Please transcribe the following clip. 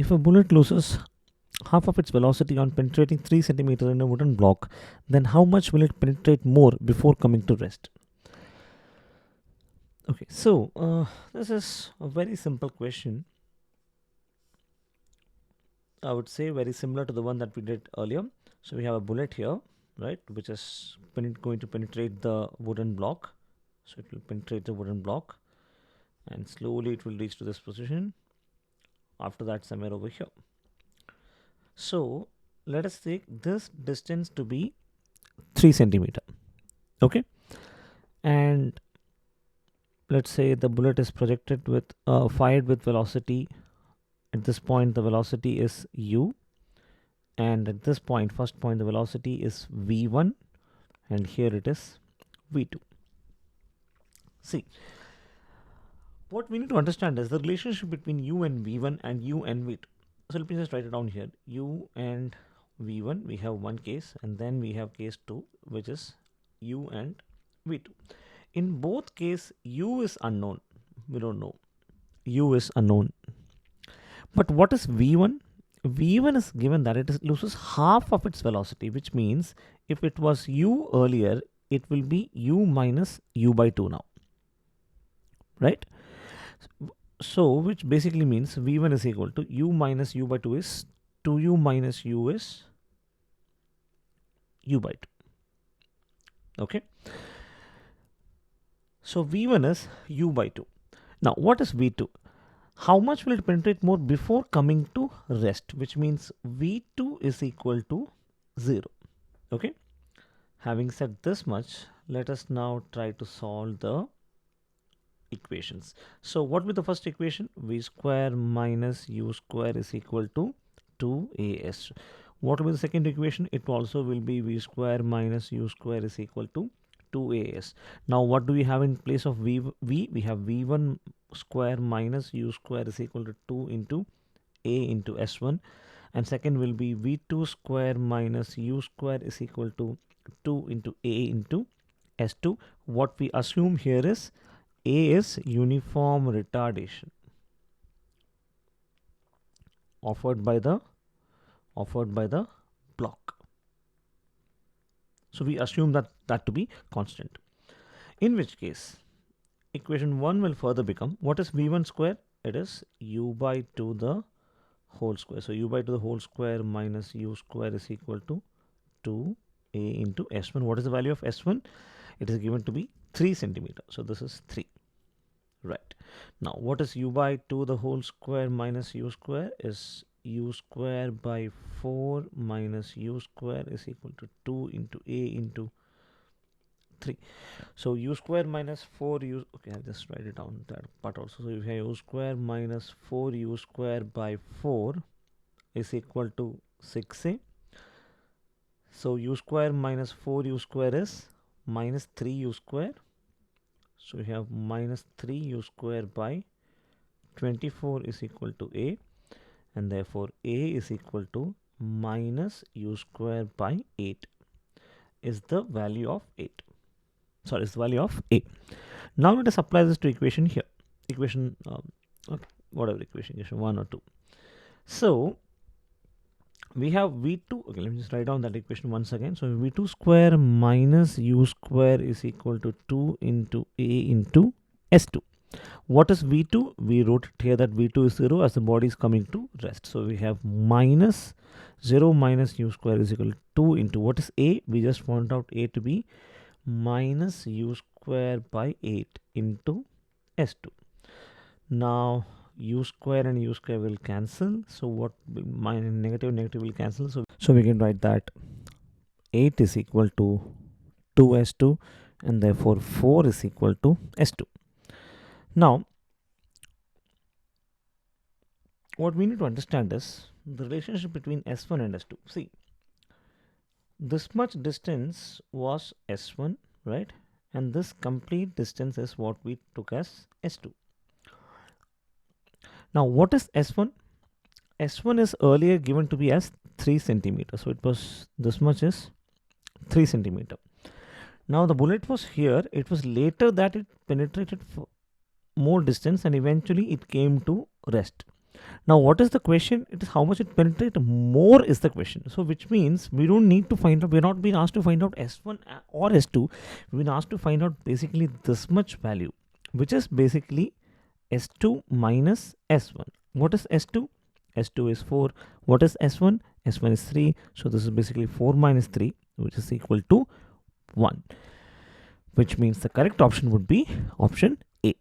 if a bullet loses half of its velocity on penetrating 3 centimeters in a wooden block, then how much will it penetrate more before coming to rest? Okay, so this is a very simple question. I would say very similar to the one that we did earlier. So we have a bullet here, right, which is going to penetrate the wooden block. So it will penetrate the wooden block and slowly it will reach to this position. After that, somewhere over here. So let us take this distance to be 3 centimeter. Okay, and let's say the bullet is projected with fired with velocity. At this point the velocity is u, and at this point, first point, the velocity is v1, and here it is v2. See, what we need to understand is the relationship between u and v1 and u and v2. So let me just write it down here. U and v1, we have one case, and then we have case 2, which is u and v2. In both case, u is unknown. We don't know. U is unknown. But what is v1? v1 is given that it loses half of its velocity, which means if it was u earlier, it will be u minus u by 2 now, right? So which basically means v1 is equal to u minus u by 2 is 2u minus u is u by 2. Okay, so v1 is u by 2. Now what is v2? How much will it penetrate more before coming to rest, which means v2 is equal to 0. Okay, having said this much, let us now try to solve the equations. So what will be the first equation? V square minus u square is equal to 2as. What will be the second equation? It also will be v square minus u square is equal to 2as. Now what do we have in place of v? We have v1 square minus u square is equal to 2 into a into s1, and second will be v2 square minus u square is equal to 2 into a into s2. What we assume here is a is uniform retardation offered by the block. So we assume that to be constant, in which case equation 1 will further become, what is v1 square? It is u by 2 the whole square. So u by 2 the whole square minus u square is equal to 2a into s1. What is the value of s1? It is given to be 3 centimeter. So this is 3. Right. Now what is u by 2 the whole square minus u square? Is u square by 4 minus u square is equal to 2 into a into 3. So u square minus 4 u, okay, I'll just write it down that part also. So if you have u square minus 4 u square by 4 is equal to 6a. So u square minus 4 u square is minus 3 u square. So we have minus 3 u square by 24 is equal to a, and therefore a is equal to minus u square by 8 is the value of 8. Sorry, it's the value of a. Now let us apply this to equation here. Equation, okay, whatever equation 1 or 2. So we have v2. Okay, let me just write down that equation once again. So v2 square minus u square is equal to 2 into a into s2. What is v2? We wrote it here that v2 is 0 as the body is coming to rest. So we have minus 0 minus u square is equal to 2 into, what is a? We just found out a to be minus u square by 8 into s2. Now u square and u square will cancel. So what will, minus negative will cancel. So we can write that 8 is equal to 2s2, and therefore 4 is equal to s2. Now what we need to understand is the relationship between s1 and s2. See, this much distance was s1, right? And this complete distance is what we took as s2. Now what is s1? S1 is earlier given to be as 3 centimeter. So it was, this much is 3 centimeter. Now the bullet was here. It was later that it penetrated more distance and eventually it came to rest. Now, what is the question? It is how much it penetrates more is the question. So, which means we don't need to find out, we're not being asked to find out S1 or S2. We've been asked to find out basically this much value, which is basically S2 minus S1. What is S2? S2 is 4. What is S1? S1 is 3. So, this is basically 4 minus 3, which is equal to 1. Which means the correct option would be option A.